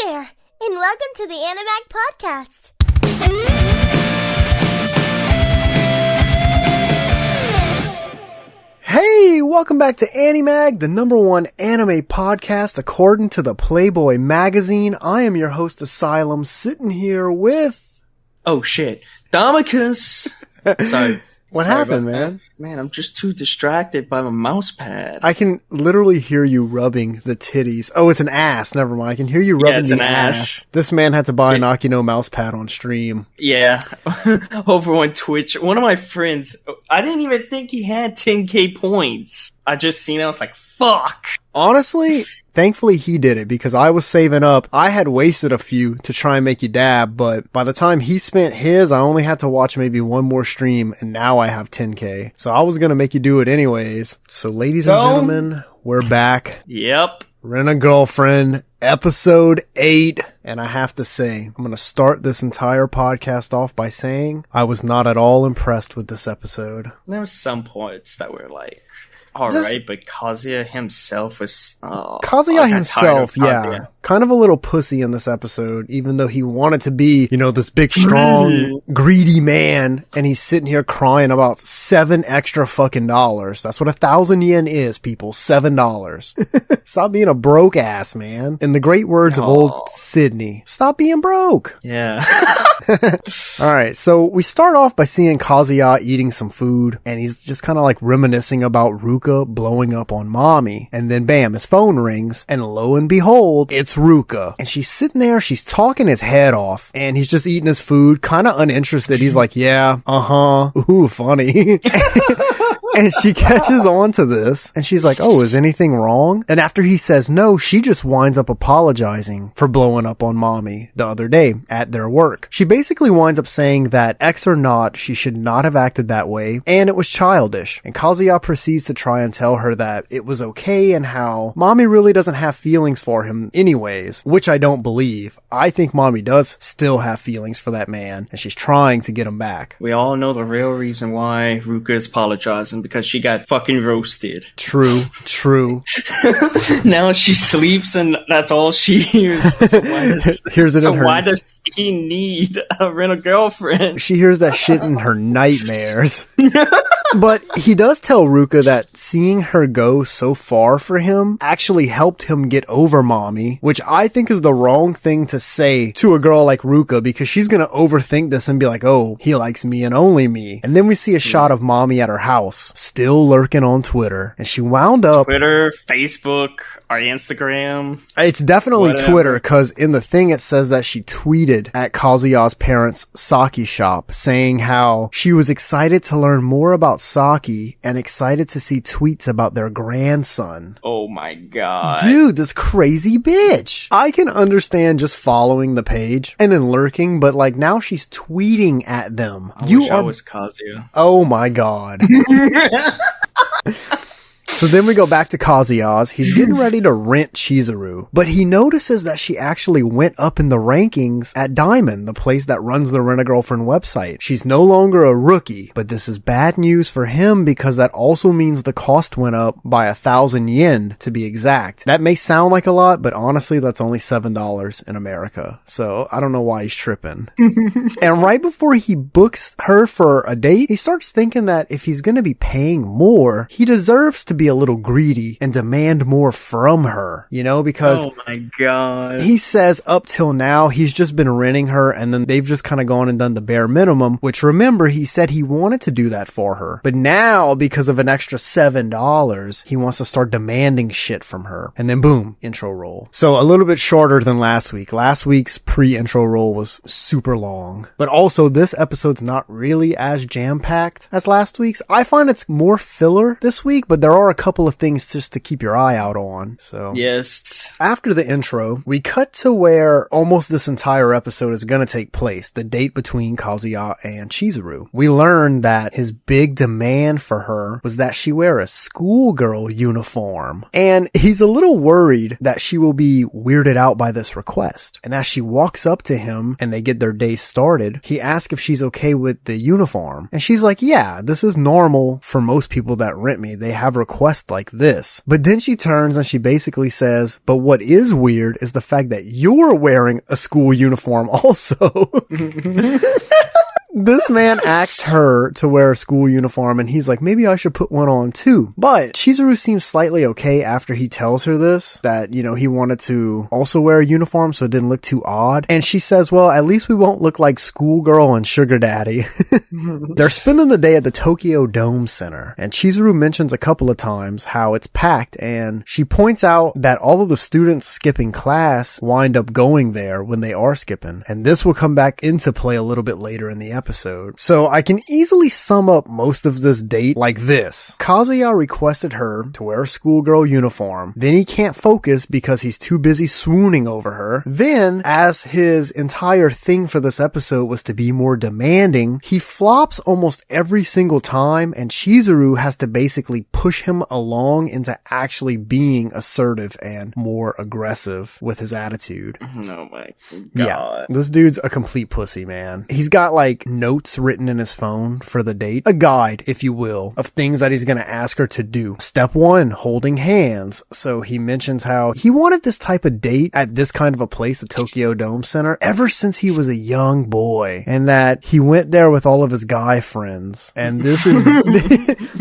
there, and welcome to the Animag podcast. Hey, welcome back to Animag, the #1 anime podcast according to the Playboy magazine. I am your host, Asylum, sitting here with... Oh shit, Damicus! Sorry. What happened, man? Man, I'm just too distracted by my mouse pad. I can literally hear you rubbing the titties. Oh, it's an ass. Never mind. I can hear you rubbing the ass. This man had to buy an Akino mouse pad on stream. Yeah. Over on Twitch. One of my friends, I didn't even think he had 10k points. I just seen it, I was like, fuck! Honestly... Thankfully, he did it because I was saving up. I had wasted a few to try and make you dab, but by the time he spent his, I only had to watch maybe one more stream, and now I have 10k. So I was going to make you do it anyways. So ladies and gentlemen, we're back. Yep. Rent a Girlfriend, episode 8. And I have to say, I'm going to start this entire podcast off by saying I was not at all impressed with this episode. There were some points that were like... Alright, but Kazuya himself was... Kazuya himself, yeah. Kind of a little pussy in this episode, even though he wanted to be, you know, this big, strong, greedy man, and he's sitting here crying about $7 extra fucking dollars. That's what 1,000 yen is, people. $7. Stop being a broke ass, man. In the great words of old Sydney, stop being broke. Yeah. Alright, so we start off by seeing Kazuya eating some food, and he's just kind of like reminiscing about Ruka blowing up on Mami, and then bam, his phone rings, and lo and behold, it's Ruka, and she's sitting there, she's talking his head off, and he's just eating his food, kind of uninterested. He's like, yeah, ooh, funny. And she catches on to this, and she's like, oh, is anything wrong? And after he says no, she just winds up apologizing for blowing up on Mami the other day at their work. She basically winds up saying that X or not, she should not have acted that way, and it was childish. And Kazuya proceeds to try and tell her that it was okay and how Mami really doesn't have feelings for him anyways, which I don't believe. I think Mami does still have feelings for that man, and she's trying to get him back. We all know the real reason why Ruka is apologizing, because she got fucking roasted. True. Now she sleeps and that's all she hears. So why does he need a rent-a-girlfriend? She hears that shit in her nightmares. But he does tell Ruka that seeing her go so far for him actually helped him get over Mami, which I think is the wrong thing to say to a girl like Ruka, because she's gonna overthink this and be like, oh, he likes me and only me. And then we see a shot of Mami at her house, still lurking on Twitter, and she wound up... Twitter, Facebook, or Instagram. It's definitely Twitter, because in the thing it says that she tweeted at Kazuya's parents' sake shop, saying how she was excited to learn more about sake and excited to see tweets about their grandson. Oh my god. Dude, this crazy bitch. I can understand just following the page and then lurking, but like now she's tweeting at them. I wish I was Kazuya. Oh my god. So then we go back to Kazuya's. He's getting ready to rent Chizuru, but he notices that she actually went up in the rankings at Diamond, the place that runs the Rent-A-Girlfriend website. She's no longer a rookie, but this is bad news for him because that also means the cost went up by 1,000 yen to be exact. That may sound like a lot, but honestly, that's only $7 in America. So I don't know why he's tripping. And right before he books her for a date, he starts thinking that if he's going to be paying more, he deserves to be a little greedy and demand more from her, you know, because oh my god, he says up till now he's just been renting her, and then they've just kind of gone and done the bare minimum, which remember he said he wanted to do that for her, but now because of an extra $7 he wants to start demanding shit from her. And then boom, intro roll. So a little bit shorter than last week. Last week's pre-intro roll was super long, but also this episode's not really as jam-packed as last week's. I find it's more filler this week, but there are a couple of things just to keep your eye out on. So yes. After the intro, we cut to where almost this entire episode is going to take place, the date between Kazuya and Chizuru. We learn that his big demand for her was that she wear a schoolgirl uniform, and he's a little worried that she will be weirded out by this request. And as she walks up to him and they get their day started, he asks if she's okay with the uniform, and she's like, yeah, this is normal for most people that rent me. They have requests request like this. But then she turns and she basically says, but what is weird is the fact that you're wearing a school uniform also. This man asked her to wear a school uniform, and he's like, maybe I should put one on too. But Chizuru seems slightly okay after he tells her this, that, you know, he wanted to also wear a uniform so it didn't look too odd. And she says, well, at least we won't look like schoolgirl and sugar daddy. They're spending the day at the Tokyo Dome Center, and Chizuru mentions a couple of times how it's packed, and she points out that all of the students skipping class wind up going there when they are skipping. And this will come back into play a little bit later in the episode. So I can easily sum up most of this date like this. Kazuya requested her to wear a schoolgirl uniform. Then he can't focus because he's too busy swooning over her. Then, as his entire thing for this episode was to be more demanding, he flops almost every single time, and Chizuru has to basically push him along into actually being assertive and more aggressive with his attitude. Oh my god. Yeah, this dude's a complete pussy, man. He's got like notes written in his phone for the date, a guide, if you will, of things that he's going to ask her to do. Step 1, holding hands. So he mentions how he wanted this type of date at this kind of a place, the Tokyo Dome Center, ever since he was a young boy, and that he went there with all of his guy friends. And this is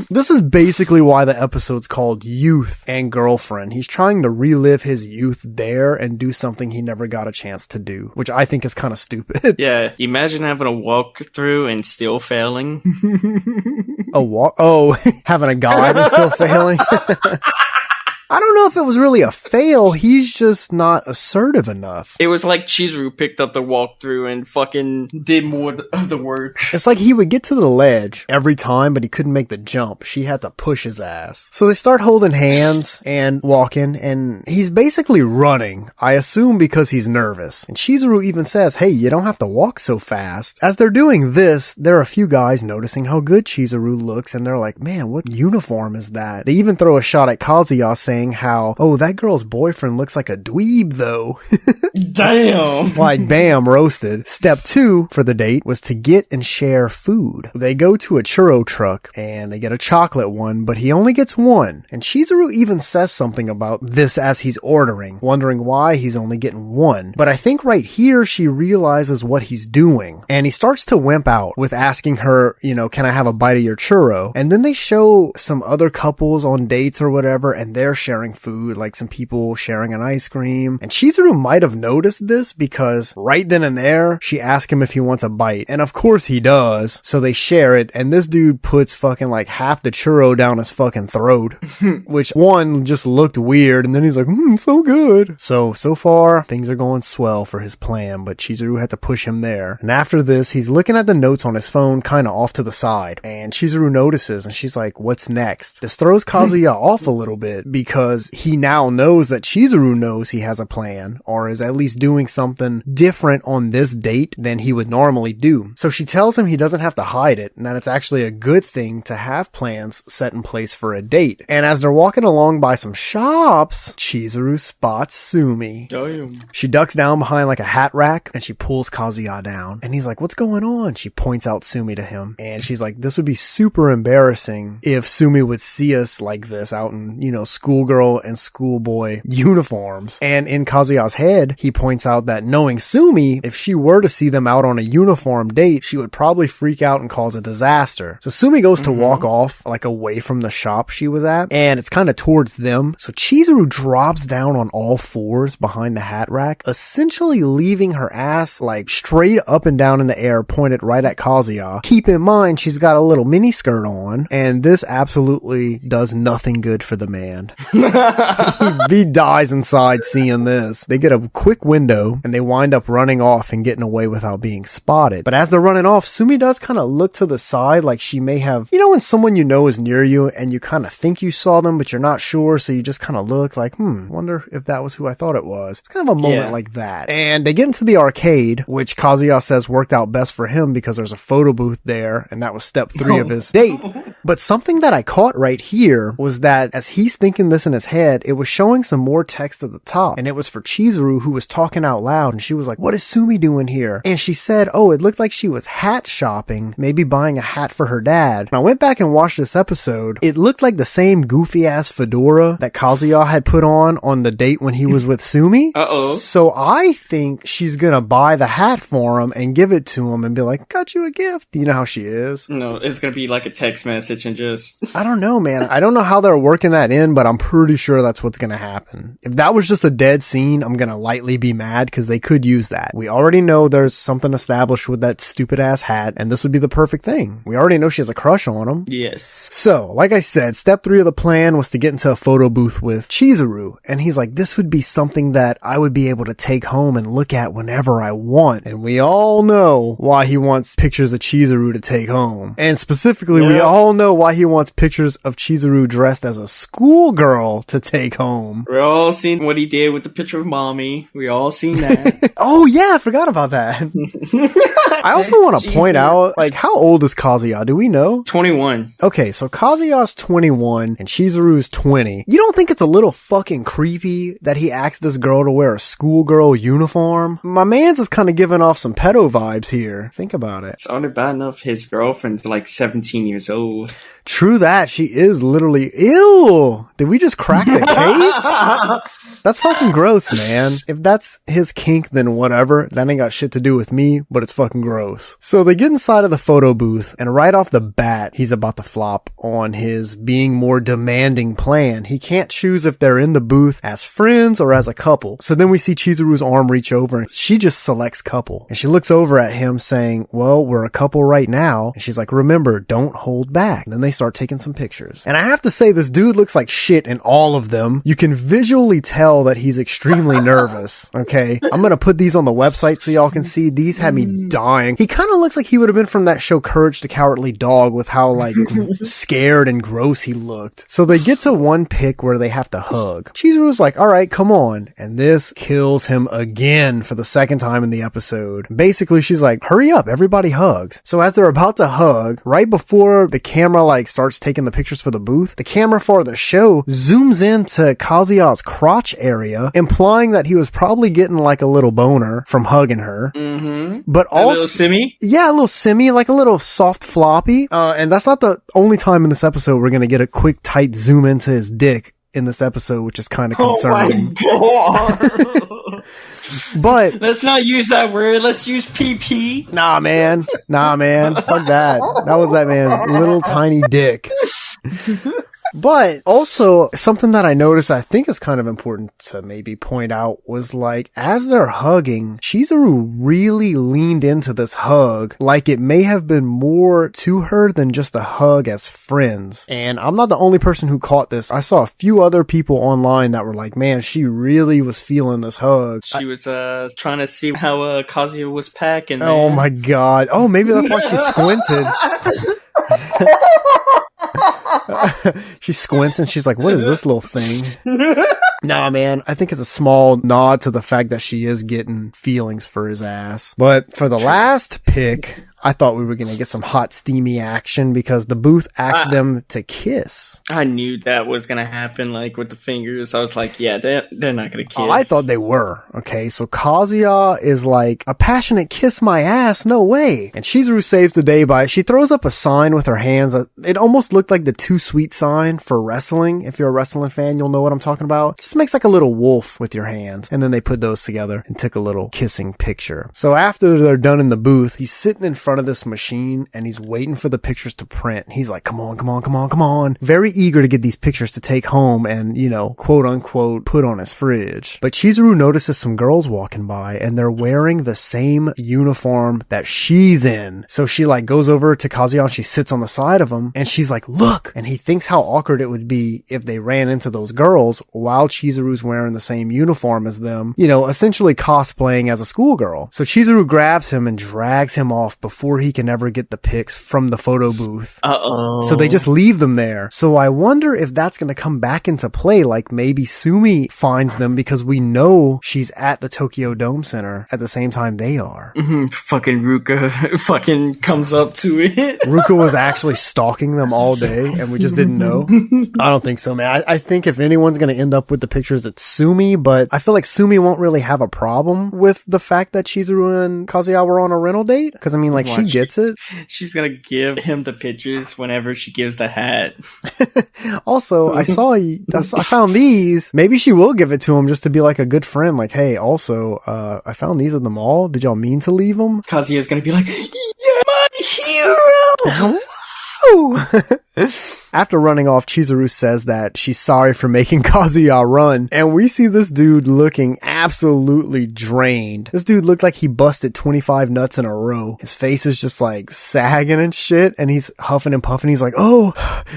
this is basically why the episode's called Youth and Girlfriend. He's trying to relive his youth there and do something he never got a chance to do, which I think is kind of stupid. Yeah, imagine having a walkthrough and still failing. A walk? Oh, having a guide and still failing? I don't know if it was really a fail. He's just not assertive enough. It was like Chizuru picked up the walkthrough and fucking did more of the work. It's like he would get to the ledge every time, but he couldn't make the jump. She had to push his ass. So they start holding hands and walking, and he's basically running, I assume because he's nervous. And Chizuru even says, hey, you don't have to walk so fast. As they're doing this, there are a few guys noticing how good Chizuru looks, and they're like, man, what uniform is that? They even throw a shot at Kazuya saying how, oh, that girl's boyfriend looks like a dweeb though. Damn. Like, bam, roasted. Step 2 for the date was to get and share food. They go to a churro truck and they get a chocolate one, but he only gets one. And Chizuru even says something about this as he's ordering, wondering why he's only getting one. But I think right here she realizes what he's doing, and he starts to wimp out with asking her, you know, can I have a bite of your churro? And then they show some other couples on dates or whatever, and they're sharing food, like some people sharing an ice cream. And Chizuru might have noticed this because right then and there, she asked him if he wants a bite. And of course he does. So they share it, and this dude puts fucking like half the churro down his fucking throat, which one just looked weird. And then he's like, so good. So far, things are going swell for his plan, but Chizuru had to push him there. And after this, he's looking at the notes on his phone kind of off to the side. And Chizuru notices, and she's like, what's next? This throws Kazuya off a little bit because he now knows that Chizuru knows he has a plan, or is at least doing something different on this date than he would normally do. So she tells him he doesn't have to hide it, and that it's actually a good thing to have plans set in place for a date. And as they're walking along by some shops, Chizuru spots Sumi. Damn. She ducks down behind like a hat rack, and she pulls Kazuya down. And he's like, what's going on? She points out Sumi to him, and she's like, this would be super embarrassing if Sumi would see us like this out in, you know, schoolgirl and schoolboy uniforms. And in Kazuya's head, he points out that knowing Sumi, if she were to see them out on a uniform date, she would probably freak out and cause a disaster. So Sumi goes to walk off like away from the shop she was at, and it's kind of towards them. So Chizuru drops down on all fours behind the hat rack, essentially leaving her ass like straight up and down in the air, pointed right at Kazuya. Keep in mind, she's got a little mini skirt on, and this absolutely does nothing good for the man. He dies inside seeing this. They get a quick window and they wind up running off and getting away without being spotted. But as they're running off, Sumi does kind of look to the side like she may have, you know, when someone you know is near you and you kind of think you saw them, but you're not sure. So you just kind of look like, wonder if that was who I thought it was. It's kind of a moment like that. And they get into the arcade, which Kazuya says worked out best for him because there's a photo booth there. And that was step 3 of his date. But something that I caught right here was that as he's thinking this in his head, it was showing some more text at the top. And it was for Chizuru, who was talking out loud. And she was like, what is Sumi doing here? And she said, oh, it looked like she was hat shopping, maybe buying a hat for her dad. And I went back and watched this episode. It looked like the same goofy ass fedora that Kazuya had put on the date when he was with Sumi. Uh-oh. So I think she's gonna buy the hat for him and give it to him and be like, got you a gift. You know how she is. No, it's gonna be like a text message and just... I don't know, man. I don't know how they're working that in, but I'm pretty sure that's what's gonna happen. If that was just a dead scene, I'm gonna lightly be mad because they could use that. We already know there's something established with that stupid ass hat, and this would be the perfect thing. We already know she has a crush on him. Yes. So, like I said, step 3 of the plan was to get into a photo booth with Chizuru, and he's like, this would be something that I would be able to take home and look at whenever I want. And we all know why he wants pictures of Chizuru to take home. And specifically, we all know why he wants pictures of Chizuru dressed as a schoolgirl to take home. We're all seen what he did with the picture of Mami. We all seen that. Oh yeah, I forgot about that. I also want to point out, like, how old is Kazuya? Do we know? 21. Okay, so Kazuya's 21 and Chizuru's 20. You don't think it's a little fucking creepy that he asked this girl to wear a schoolgirl uniform? My man's is kind of giving off some pedo vibes here. Think about it. It's only bad enough his girlfriend's like 17 years old. True that. She is literally... Ew! Did we just crack the case? That's fucking gross, man. If that's his kink, then whatever. That ain't got shit to do with me, but it's fucking gross. So they get inside of the photo booth, and right off the bat, he's about to flop on his being more demanding plan. He can't choose if they're in the booth as friends or as a couple. So then we see Chizuru's arm reach over, and she just selects couple. And she looks over at him saying, well, we're a couple right now. And she's like, remember, don't hold back. And then they start taking some pictures. And I have to say, this dude looks like shit in all of them. You can visually tell that he's extremely nervous. Okay. I'm going to put these on the website so y'all can see. These had me dying. He kind of looks like he would have been from that show Courage the Cowardly Dog with how like scared and gross he looked. So they get to one pic where they have to hug. Chizuru's like, all right, come on. And this kills him again for the second time in the episode. Basically, she's like, hurry up. Everybody hugs. So as they're about to hug, right before the camera like starts taking the pictures for the booth, the camera for the show zooms into Kazuya's crotch area, implying that he was probably getting like a little boner from hugging her. Mm-hmm. But also, a little simmy? Yeah, a little simmy, like a little soft floppy. And that's not the only time in this episode we're going to get a quick tight zoom into his dick in this episode, which is kind of concerning. Oh my God. But let's not use that word. Let's use PP. Nah, man. Fuck that. That was that man's little tiny dick. But also, something that I noticed I think is kind of important to maybe point out was like, as they're hugging, Chizuru really leaned into this hug like it may have been more to her than just a hug as friends. And I'm not the only person who caught this. I saw a few other people online that were like, man, she really was feeling this hug. She was trying to see how Kazuya was packing. Man. Oh my God. Oh, maybe that's why she squinted. She squints and she's like, what is this little thing? Nah, man, I think it's a small nod to the fact that she is getting feelings for his ass. But for the last pick, I thought we were going to get some hot, steamy action because the booth asked them to kiss. I knew that was going to happen, like with the fingers. I was like, yeah, they're not going to kiss. Oh, I thought they were. Okay, so Kazuya is like, a passionate kiss my ass? No way. And Chizuru saves the day by, she throws up a sign with her hands. It almost looked like the Too Sweet sign for wrestling. If you're a wrestling fan, you'll know what I'm talking about. It just makes like a little wolf with your hands. And then they put those together and took a little kissing picture. So after they're done in the booth, he's sitting in front of this machine and he's waiting for the pictures to print. He's like, come on. Very eager to get these pictures to take home and, you know, quote unquote, put on his fridge. But Chizuru notices some girls walking by and they're wearing the same uniform that she's in. So she like goes over to Kazuya and she sits on the side of him and she's like, look. And he thinks how awkward it would be if they ran into those girls while Chizuru's wearing the same uniform as them, you know, essentially cosplaying as a schoolgirl. So Chizuru grabs him and drags him off before before he can ever get the pics from the photo booth. Uh-oh. So they just leave them there. So I wonder if that's going to come back into play. Like maybe Sumi finds them because we know she's at the Tokyo Dome Center at the same time they are. Fucking Ruka fucking comes up to it. Ruka was actually stalking them all day and we just didn't know. I don't think so, man. I think if anyone's going to end up with the pictures, it's Sumi, but I feel like Sumi won't really have a problem with the fact that Chizuru and Kazuya were on a rental date. Because, I mean, like, she gets it. She's going to give him the pictures whenever she gives the hat. Also, I found these. Maybe she will give it to him just to be like a good friend. Like, hey, also, I found these at the mall. Did y'all mean to leave them? Kazuya's going to be like, you're my hero! After running off, Chizuru says that she's sorry for making Kazuya run, and we see this dude looking absolutely drained. This dude looked like he busted 25 nuts in a row. His face is just like sagging and shit, and he's huffing and puffing. He's like, oh,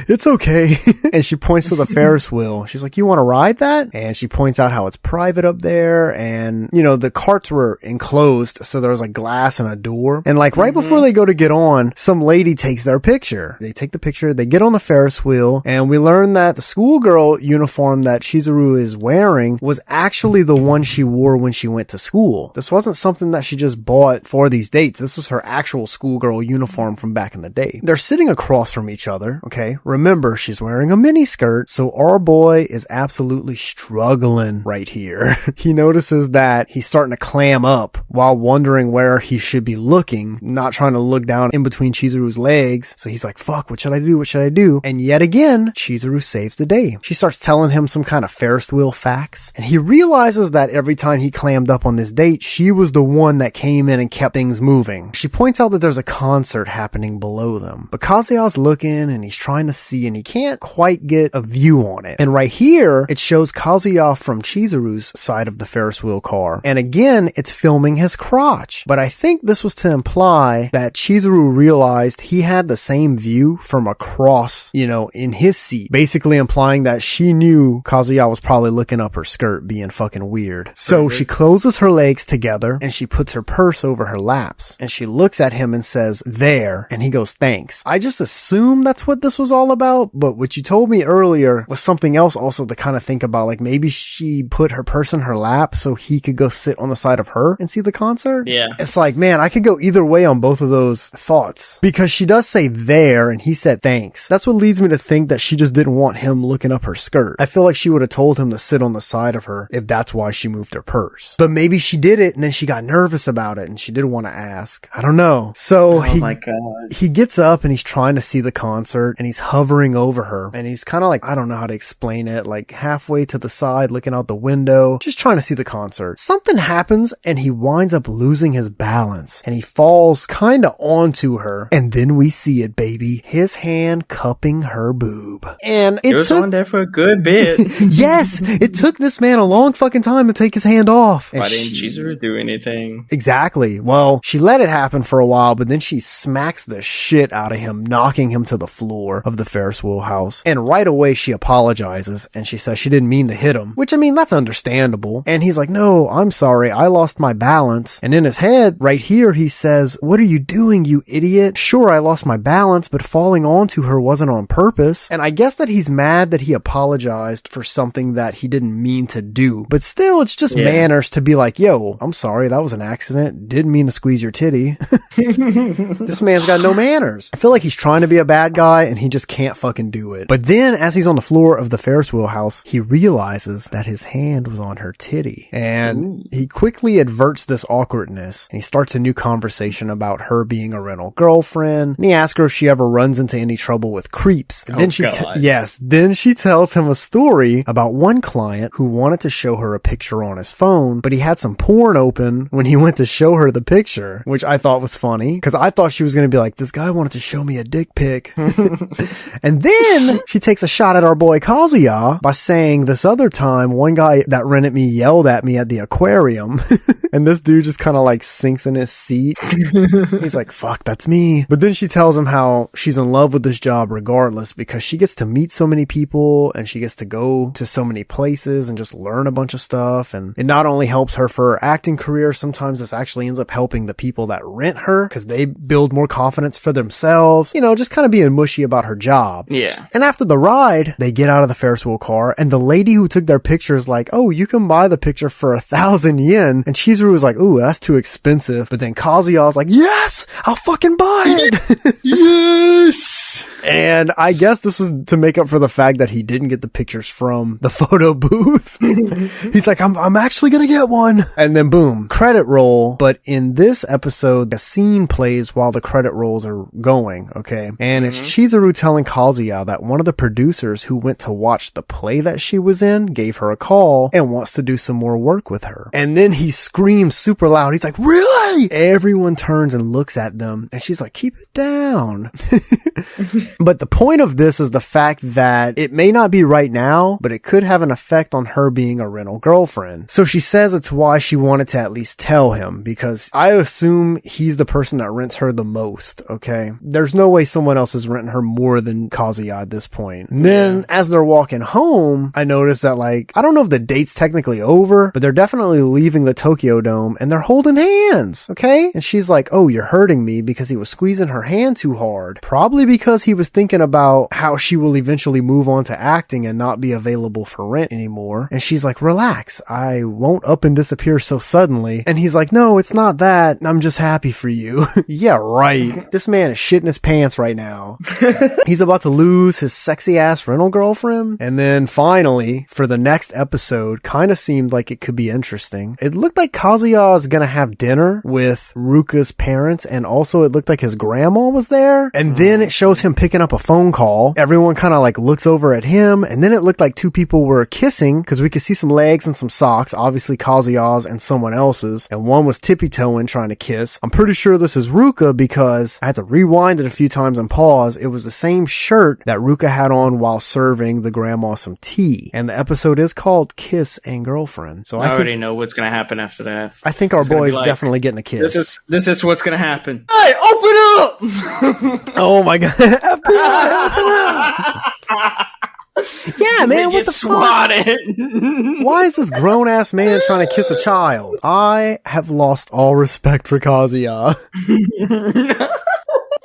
it's okay. And she points to the Ferris wheel. She's like, you want to ride that? And she points out how it's private up there, and, you know, the carts were enclosed, so there was like glass and a door. And like right before they go to get on, some lady takes their picture. They take the picture, they get on the Ferris wheel, and we learn that the schoolgirl uniform that Chizuru is wearing was actually the one she wore when she went to school. This wasn't something that she just bought for these dates. This was her actual schoolgirl uniform from back in the day. They're sitting across from each other, okay? Remember, she's wearing a mini skirt, so our boy is absolutely struggling right here. He notices that he's starting to clam up while wondering where he should be looking, not trying to look down in between Chizuru's legs. So he's like, fuck, what should I do? What should I do? And yet again, Chizuru saves the day. She starts telling him some kind of Ferris wheel facts, and he realizes that every time he clammed up on this date, she was the one that came in and kept things moving. She points out that there's a concert happening below them, but Kazuya's looking and he's trying to see and he can't quite get a view on it. And right here, it shows Kazuya from Chizuru's side of the Ferris wheel car. And again, it's filming his crotch. But I think this was to imply that Chizuru realized he had the same view from across, you know, in his seat, basically implying that she knew Kazuya was probably looking up her skirt being fucking weird. So she closes her legs together and she puts her purse over her laps and she looks at him and says, there, and he goes, thanks. I just assumed that's what this was all about, but what you told me earlier was something else also to kind of think about, like maybe she put her purse in her lap so he could go sit on the side of her and see the concert. Yeah. It's like, man, I could go either way on both of those thoughts, because she does say there and he said thanks. That's what leads me to think that she just didn't want him looking up her skirt. I feel like she would have told him to sit on the side of her if that's why she moved her purse. But maybe she did it and then she got nervous about it and she didn't want to ask. I don't know. So he gets up and he's trying to see the concert and he's hovering over her and he's kind of like, I don't know how to explain it, like halfway to the side looking out the window, just trying to see the concert. Something happens and he winds up losing his balance and he falls kind of onto her, and then we see it, baby. His hand cupping her boob. And it was took on there for a good bit. Yes, it took this man a long fucking time to take his hand off. Why didn't Chizuru do anything? Exactly. Well, she let it happen for a while, but then she smacks the shit out of him, knocking him to the floor of the Ferris wheel house. And right away she apologizes and she says she didn't mean to hit him, which, I mean, that's understandable. And he's like, no, I'm sorry, I lost my balance. And in his head right here he says, what are you doing, you idiot? Sure, I lost my balance, but falling onto her wasn't on purpose. And I guess that he's mad that he apologized for something that he didn't mean to do. But still, it's just manners to be like, yo, I'm sorry, that was an accident. Didn't mean to squeeze your titty. This man's got no manners. I feel like he's trying to be a bad guy and he just can't fucking do it. But then as he's on the floor of the Ferris wheel house, he realizes that his hand was on her titty. And he quickly adverts this awkwardness and he starts a new conversation about her being a rental girlfriend. And he asks her if she ever runs into any trouble with creeps. And then then she tells him a story about one client who wanted to show her a picture on his phone, but he had some porn open when he went to show her the picture, which I thought was funny because I thought she was going to be like, this guy wanted to show me a dick pic. And then she takes a shot at our boy Kazuya by saying, this other time, one guy that rented me yelled at me at the aquarium. And this dude just kind of like sinks in his seat. He's like, fuck, that's me. But then she tells him how she's in love with this job regardless because she gets to meet so many people and she gets to go to so many places and just learn a bunch of stuff. And it not only helps her for her acting career, sometimes this actually ends up helping the people that rent her because they build more confidence for themselves, just kind of being mushy about her job. Yeah. And after the ride, they get out of the Ferris wheel car and the lady who took their picture is like, oh, you can buy the picture for 1,000 yen. And Chizuru was like, ooh, that's too expensive. But then Kazuya's like, yes, I'll fucking buy it. Yes. And I guess this was to make up for the fact that he didn't get the pictures from the photo booth. He's like, I'm actually gonna get one. And then boom, credit roll. But in this episode, a scene plays while the credit rolls are going, okay? And it's Chizuru telling Kazuya that one of the producers who went to watch the play that she was in gave her a call and wants to do some more work with her. And then he screams super loud. He's like, really? Everyone turns and looks at them. And she's like, keep it down. But the point of this is the fact that it may not be right now, but it could have an effect on her being a rental girlfriend. So she says it's why she wanted to at least tell him, because I assume he's the person that rents her the most, okay? There's no way someone else is renting her more than Kazuya at this point. And then as they're walking home, I noticed that I don't know if the date's technically over, but they're definitely leaving the Tokyo Dome and they're holding hands, okay? And she's like, oh, you're hurting me because he was squeezing her hand too hard. Probably because he was thinking about how she will eventually move on to acting and not be available for rent anymore. And she's like, relax, I won't up and disappear so suddenly. And he's like, no, it's not that. I'm just happy for you. Yeah, right. This man is shitting his pants right now. He's about to lose his sexy ass rental girlfriend. And then finally, for the next episode, kind of seemed like it could be interesting. It looked like Kazuya is gonna have dinner with Ruka's parents, and also it looked like his grandma was there. And then it shows him picking up a phone call. Everyone kind of looks over at him, and then it looked like two people were kissing because we could see some legs and some socks, obviously Kazuya's and someone else's, and one was tippy-toeing trying to kiss. I'm pretty sure this is Ruka because I had to rewind it a few times and pause. It was the same shirt that Ruka had on while serving the grandma some tea, and the episode is called Kiss and Girlfriend. So I already know what's gonna happen after that. I think our boy's definitely getting a kiss. This is what's gonna happen. Hey, open up! Oh my god. FBI, open up! Yeah, man, what the swatted. Fuck? Why is this grown-ass man trying to kiss a child? I have lost all respect for Kazuya.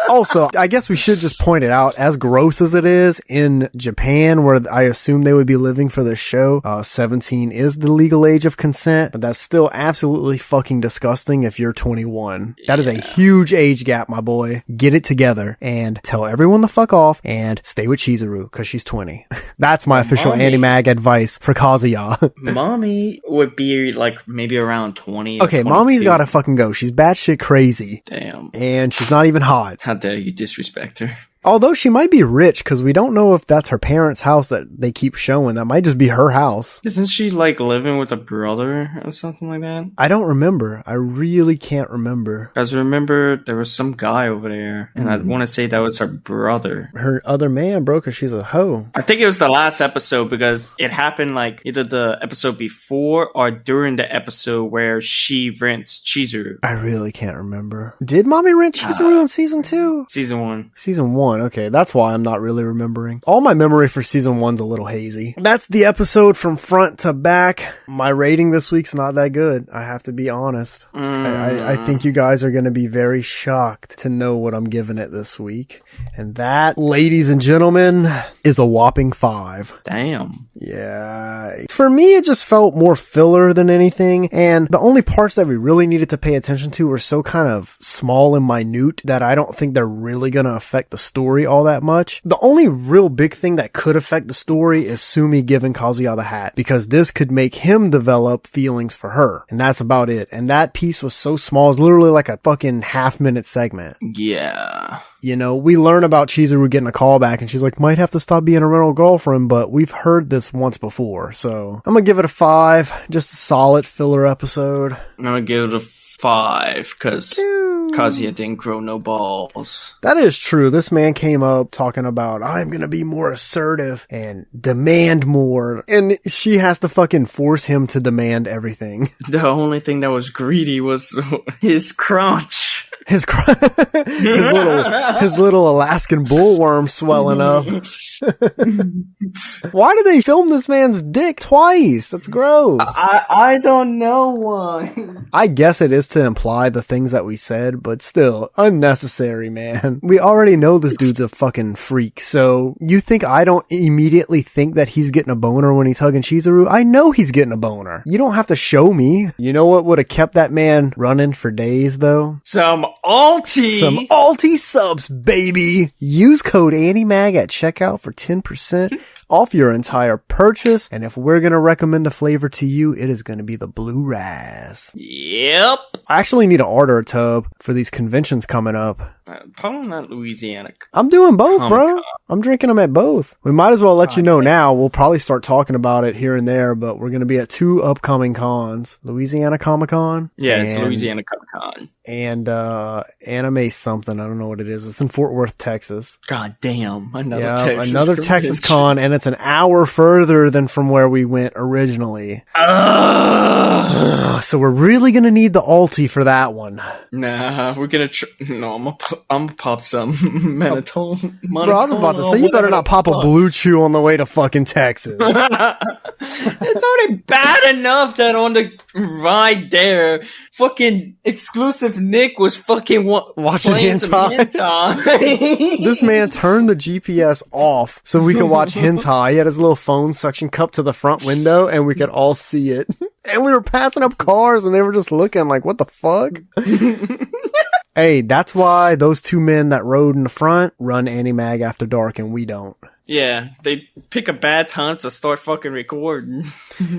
Also, I guess we should just point it out, as gross as it is, in Japan, where I assume they would be living for this show, 17 is the legal age of consent, but that's still absolutely fucking disgusting if you're 21. That is a huge age gap, my boy. Get it together and tell everyone to fuck off and stay with Chizuru, because she's 20. That's my official Animag advice for Kazuya. Mami would be maybe around 20. Okay, Mami's gotta fucking go. She's batshit crazy. Damn. And she's not even hot. How dare you disrespect her? Although she might be rich, because we don't know if that's her parents' house that they keep showing. That might just be her house. Isn't she living with a brother or something like that? I don't remember. I really can't remember. Because remember, there was some guy over there, and I want to say that was her brother. Her other man, bro, because she's a hoe. I think it was the last episode, because it happened either the episode before or during the episode where she rents Chizuru. I really can't remember. Did Mami rent Chizuru in season 2? Season 1. Season 1. Okay, that's why I'm not really remembering. All my memory for season 1's a little hazy. That's the episode from front to back. My rating this week's not that good. I have to be honest. I think you guys are going to be very shocked to know what I'm giving it this week. And that, ladies and gentlemen, is a whopping 5. Damn. Yeah. For me, it just felt more filler than anything. And the only parts that we really needed to pay attention to were so kind of small and minute that I don't think they're really going to affect the story all that much. The only real big thing that could affect the story is Sumi giving Kazuya the hat, because this could make him develop feelings for her. And that's about it. And that piece was so small. It's literally like a fucking half-minute segment. Yeah. We learn about Chizuru getting a call back, and she's like, might have to stop being a rental girlfriend, but we've heard this once before. So I'm gonna give it a 5. Just a solid filler episode. I'm gonna give it a 5, because Kazuya didn't grow no balls. That is true. This man came up talking about, I'm gonna be more assertive and demand more. And she has to fucking force him to demand everything. The only thing that was greedy was his crotch. his little Alaskan bullworm swelling up. Why did they film this man's dick twice? That's gross. I don't know why. I guess it is to imply the things that we said, but still, unnecessary, man. We already know this dude's a fucking freak, so you think I don't immediately think that he's getting a boner when he's hugging Chizuru? I know he's getting a boner. You don't have to show me. You know what would have kept that man running for days, though? Some Alti! Some Alti subs, baby! Use code Animag at checkout for 10% off your entire purchase, and if we're gonna recommend a flavor to you, it is gonna be the Blue Raz. Yep. I actually need to order a tub for these conventions coming up. Probably not Louisiana. I'm doing both, bro. Comic-Con. I'm drinking them at both. We might as well let you know now. We'll probably start talking about it here and there, but we're going to be at 2 upcoming cons. Louisiana Comic-Con. Yeah, it's Louisiana Comic-Con. And Anime something. I don't know what it is. It's in Fort Worth, Texas. God damn. Another Texas con, and it's an hour further than from where we went originally. So we're really going to need the Alti for that one. Nah, we're going to... No, I'm gonna pop some Manitoba. Bro, I was about to say, you better not pop a Blue Chew on the way to fucking Texas. It's already bad enough that on the ride there, fucking exclusive Nick was fucking watching playing some hentai. This man turned the GPS off so we could watch hentai. He had his little phone suction cup to the front window and we could all see it. And we were passing up cars and they were just looking like, what the fuck? Hey, that's why those 2 men that rode in the front run Animag After Dark and we don't. Yeah, they pick a bad time to start fucking recording.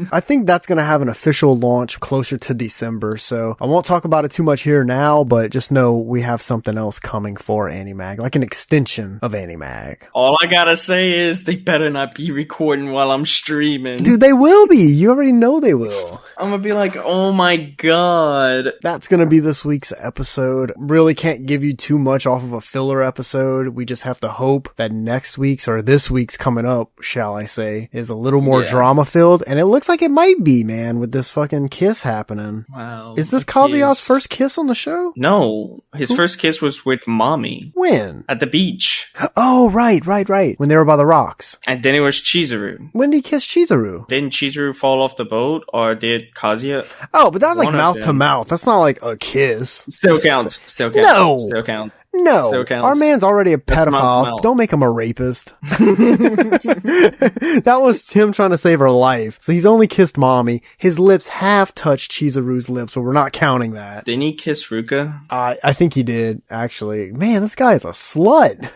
I think that's going to have an official launch closer to December, so I won't talk about it too much here now, but just know we have something else coming for Animag, like an extension of Animag. All I gotta say is they better not be recording while I'm streaming. Dude, they will be. You already know they will. I'm gonna be like, oh my god. That's going to be this week's episode. Really can't give you too much off of a filler episode. We just have to hope that next week's or this week's coming up, shall I say, is a little more drama filled, and it looks like it might be, man, with this fucking kiss happening. Wow. Is this Kazuya's first kiss on the show? No, his first kiss was with Mami. When? At the beach. Oh, right. When they were by the rocks. And then it was Chizuru. When did he kiss Chizuru? Didn't Chizuru fall off the boat, or did Kazuya? Oh, but that was like mouth to mouth. That's not like a kiss. Still counts. No. Still counts. No. Still counts. Our man's already a pedophile. Don't make him a rapist. That was him trying to save her life. So he's only kissed Mami. His lips have touched Chizuru's lips, but we're not counting that. Didn't he kiss Ruka? I think he did, actually. Man, this guy is a slut.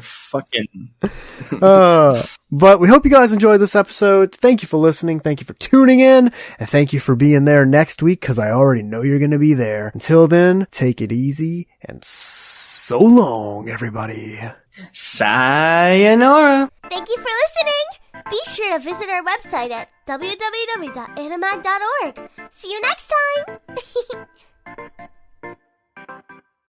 Fucking. But we hope you guys enjoyed this episode. Thank you for listening. Thank you for tuning in. And thank you for being there next week, because I already know you're going to be there. Until then, take it easy and so long, everybody. Sayonara. Thank you for listening. Be sure to visit our website at www.animag.org. See you next time.